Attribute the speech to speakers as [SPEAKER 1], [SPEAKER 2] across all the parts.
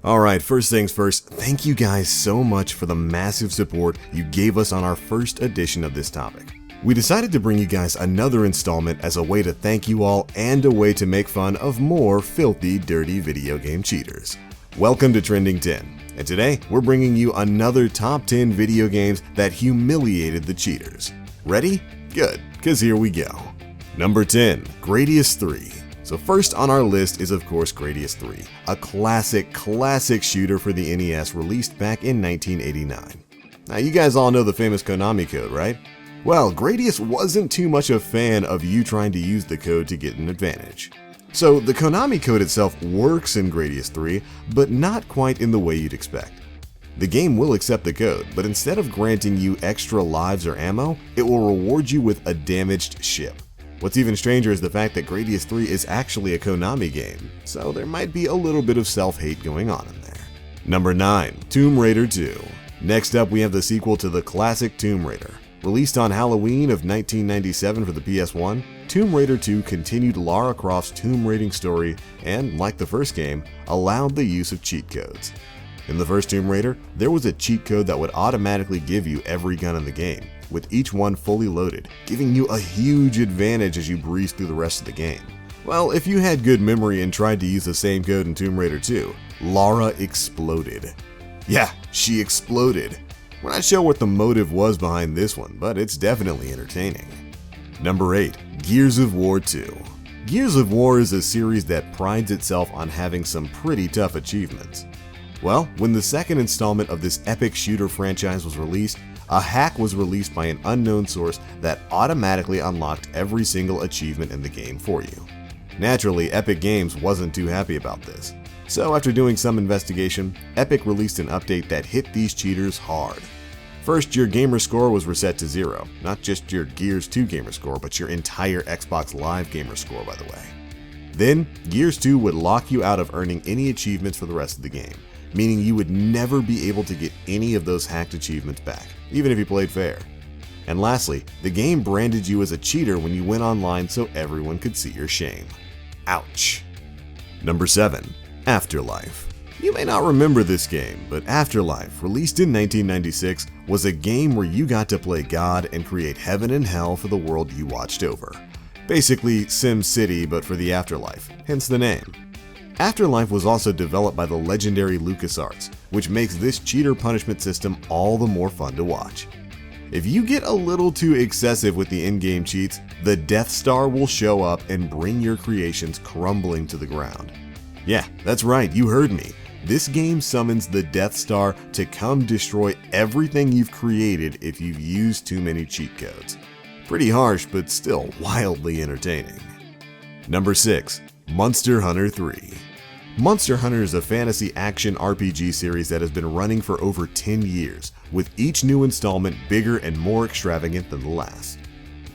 [SPEAKER 1] Alright, first things first, thank you guys so much for the massive support you gave us on our first edition of this topic. We decided to bring you guys another installment as a way to thank you all and a way to make fun of more filthy, dirty video game cheaters. Welcome to Trending 10, and today we're bringing you another top 10 video games that humiliated the cheaters. Ready? Good, cause here we go. Number 10, Gradius 3. So first on our list is of course Gradius 3, a classic shooter for the NES released back in 1989. Now you guys all know the famous Konami code, right? Well, Gradius wasn't too much a fan of you trying to use the code to get an advantage. So the Konami code itself works in Gradius 3, but not quite in the way you'd expect. The game will accept the code, but instead of granting you extra lives or ammo, it will reward you with a damaged ship. What's even stranger is the fact that Gradius 3 is actually a Konami game, so there might be a little bit of self-hate going on in there. Number 9, Tomb Raider 2. Next up we have the sequel to the classic Tomb Raider. Released on Halloween of 1997 for the PS1, Tomb Raider 2 continued Lara Croft's tomb raiding story and, like the first game, allowed the use of cheat codes. In the first Tomb Raider, there was a cheat code that would automatically give you every gun in the game, with each one fully loaded, giving you a huge advantage as you breeze through the rest of the game. Well, if you had good memory and tried to use the same code in Tomb Raider 2, Lara exploded. Yeah, she exploded. We're not sure what the motive was behind this one, but it's definitely entertaining. Number 8, Gears of War 2. Gears of War is a series that prides itself on having some pretty tough achievements. Well, when the second installment of this epic shooter franchise was released, a hack was released by an unknown source that automatically unlocked every single achievement in the game for you. Naturally, Epic Games wasn't too happy about this. So after doing some investigation, Epic released an update that hit these cheaters hard. First, your gamer score was reset to 0, not just your Gears 2 gamer score, but your entire Xbox Live gamer score, by the way. Then, Gears 2 would lock you out of earning any achievements for the rest of the game, meaning you would never be able to get any of those hacked achievements back, even if you played fair. And lastly, the game branded you as a cheater when you went online so everyone could see your shame. Ouch. Number 7, Afterlife. You may not remember this game, but Afterlife, released in 1996, was a game where you got to play God and create heaven and hell for the world you watched over. Basically Sim City, but for the afterlife, hence the name. Afterlife was also developed by the legendary LucasArts, which makes this cheater punishment system all the more fun to watch. If you get a little too excessive with the in-game cheats, the Death Star will show up and bring your creations crumbling to the ground. Yeah, that's right, you heard me. This game summons the Death Star to come destroy everything you've created if you've used too many cheat codes. Pretty harsh, but still wildly entertaining. Number 6, Monster Hunter 3. Monster Hunter is a fantasy action RPG series that has been running for over 10 years, with each new installment bigger and more extravagant than the last.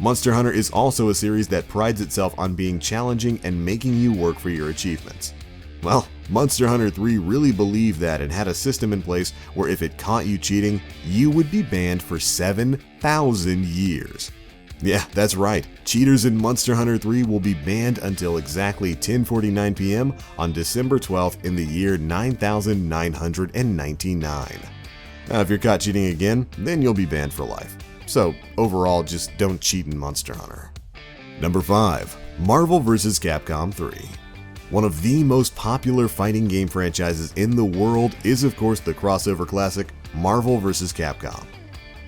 [SPEAKER 1] Monster Hunter is also a series that prides itself on being challenging and making you work for your achievements. Well, Monster Hunter 3 really believed that and had a system in place where if it caught you cheating, you would be banned for 7,000 years. Yeah, that's right. Cheaters in Monster Hunter 3 will be banned until exactly 10:49 p.m. on December 12th in the year 9999. Now, if you're caught cheating again, then you'll be banned for life. So, overall, just don't cheat in Monster Hunter. Number 5, Marvel vs. Capcom 3. One of the most popular fighting game franchises in the world is, of course, the crossover classic Marvel vs. Capcom.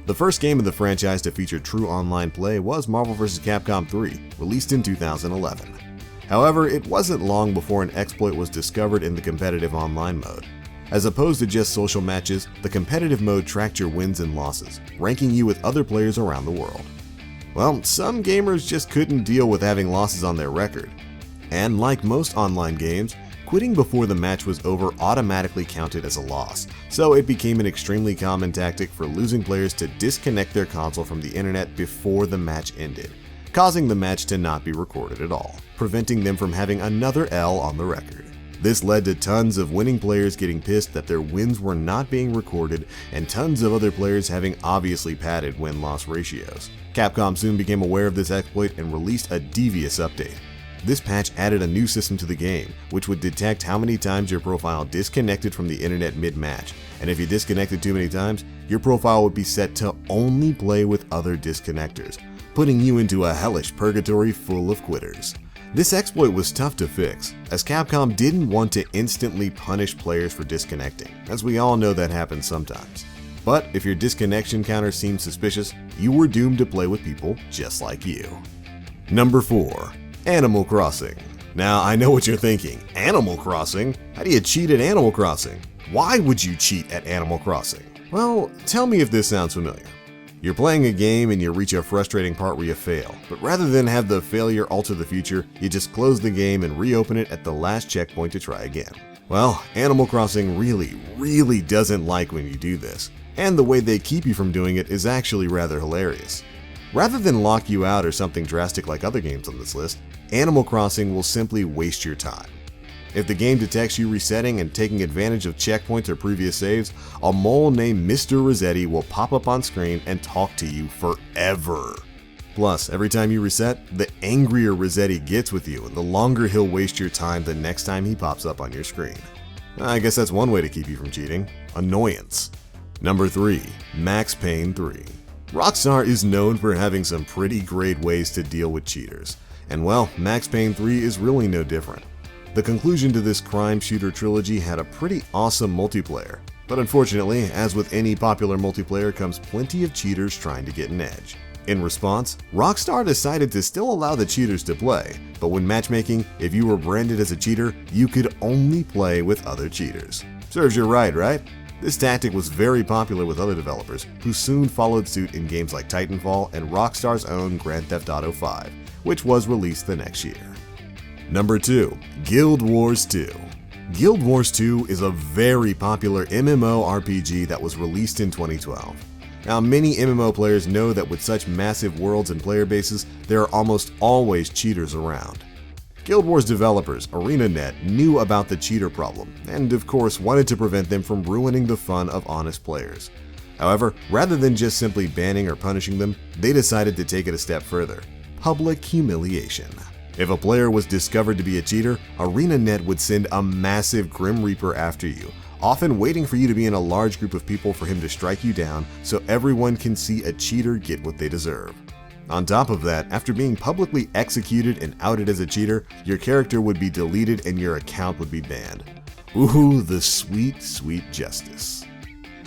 [SPEAKER 1] The first game of the franchise to feature true online play was Marvel vs. Capcom 3, released in 2011. However, it wasn't long before an exploit was discovered in the competitive online mode. As opposed to just social matches, the competitive mode tracked your wins and losses, ranking you with other players around the world. Well, some gamers just couldn't deal with having losses on their record. And like most online games, quitting before the match was over automatically counted as a loss, so it became an extremely common tactic for losing players to disconnect their console from the internet before the match ended, causing the match to not be recorded at all, preventing them from having another L on the record. This led to tons of winning players getting pissed that their wins were not being recorded and tons of other players having obviously padded win-loss ratios. Capcom soon became aware of this exploit and released a devious update. this patch added a new system to the game, which would detect how many times your profile disconnected from the internet mid-match, and if you disconnected too many times, your profile would be set to only play with other disconnectors, putting you into a hellish purgatory full of quitters. This exploit was tough to fix, as Capcom didn't want to instantly punish players for disconnecting, as we all know that happens sometimes. But if your disconnection counter seemed suspicious, you were doomed to play with people just like you. Number 4. Animal Crossing. Now I know what you're thinking, Animal Crossing? How do you cheat at Animal Crossing? Why would you cheat at Animal Crossing? Well, tell me if this sounds familiar. You're playing a game and you reach a frustrating part where you fail, but rather than have the failure alter the future, you just close the game and reopen it at the last checkpoint to try again. Well, Animal Crossing really doesn't like when you do this, and the way they keep you from doing it is actually rather hilarious. Rather than lock you out or something drastic like other games on this list, Animal Crossing will simply waste your time. If the game detects you resetting and taking advantage of checkpoints or previous saves, a mole named Mr. Rossetti will pop up on screen and talk to you forever. Plus, every time you reset, the angrier Rossetti gets with you and the longer he'll waste your time the next time he pops up on your screen. I guess that's one way to keep you from cheating. Annoyance. Number 3. Max Payne 3. Rockstar is known for having some pretty great ways to deal with cheaters, and well, Max Payne 3 is really no different. The conclusion to this crime shooter trilogy had a pretty awesome multiplayer, but unfortunately, as with any popular multiplayer comes plenty of cheaters trying to get an edge. In response, Rockstar decided to still allow the cheaters to play, but when matchmaking, if you were branded as a cheater, you could only play with other cheaters. Serves you right? This tactic was very popular with other developers, who soon followed suit in games like Titanfall and Rockstar's own Grand Theft Auto 5, which was released the next year. Number 2. Guild Wars 2. Guild Wars 2 is a very popular MMORPG that was released in 2012. Now, many MMO players know that with such massive worlds and player bases, there are almost always cheaters around. Guild Wars developers, ArenaNet, knew about the cheater problem, and of course wanted to prevent them from ruining the fun of honest players. However, rather than just simply banning or punishing them, they decided to take it a step further: public humiliation. If a player was discovered to be a cheater, ArenaNet would send a massive Grim Reaper after you, often waiting for you to be in a large group of people for him to strike you down so everyone can see a cheater get what they deserve. On top of that, after being publicly executed and outed as a cheater, your character would be deleted and your account would be banned. Ooh, the sweet justice.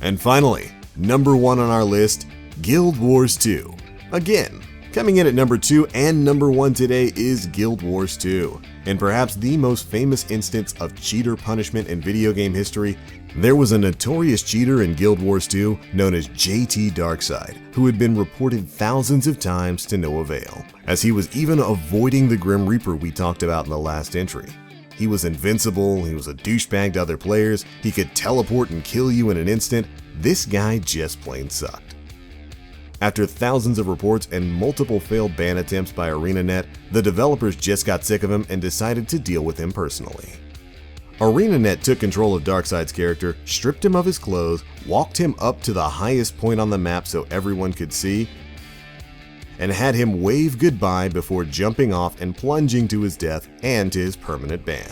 [SPEAKER 1] And finally, number 1 on our list, Guild Wars 2. Again, coming in at number 2 and number 1 today is Guild Wars 2. And perhaps the most famous instance of cheater punishment in video game history, there was a notorious cheater in Guild Wars 2 known as JT Darkside, who had been reported thousands of times to no avail, as he was even avoiding the Grim Reaper we talked about in the last entry. He was invincible, he was a douchebag to other players, he could teleport and kill you in an instant. This guy just plain sucked. After thousands of reports and multiple failed ban attempts by ArenaNet, the developers just got sick of him and decided to deal with him personally. ArenaNet took control of Darkside's character, stripped him of his clothes, walked him up to the highest point on the map so everyone could see, and had him wave goodbye before jumping off and plunging to his death and to his permanent ban.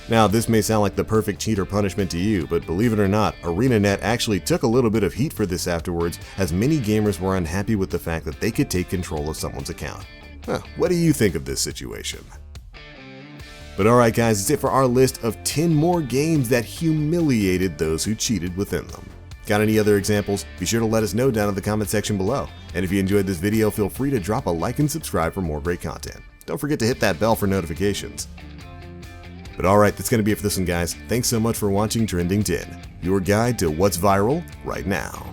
[SPEAKER 1] Now, this may sound like the perfect cheater punishment to you, but believe it or not, ArenaNet actually took a little bit of heat for this afterwards, as many gamers were unhappy with the fact that they could take control of someone's account. What do you think of this situation? But alright guys, that's it for our list of 10 more games that humiliated those who cheated within them. Got any other examples? Be sure to let us know down in the comment section below. And if you enjoyed this video, feel free to drop a like and subscribe for more great content. Don't forget to hit that bell for notifications. But alright, that's going to be it for this one guys. Thanks so much for watching Trending 10, your guide to what's viral right now.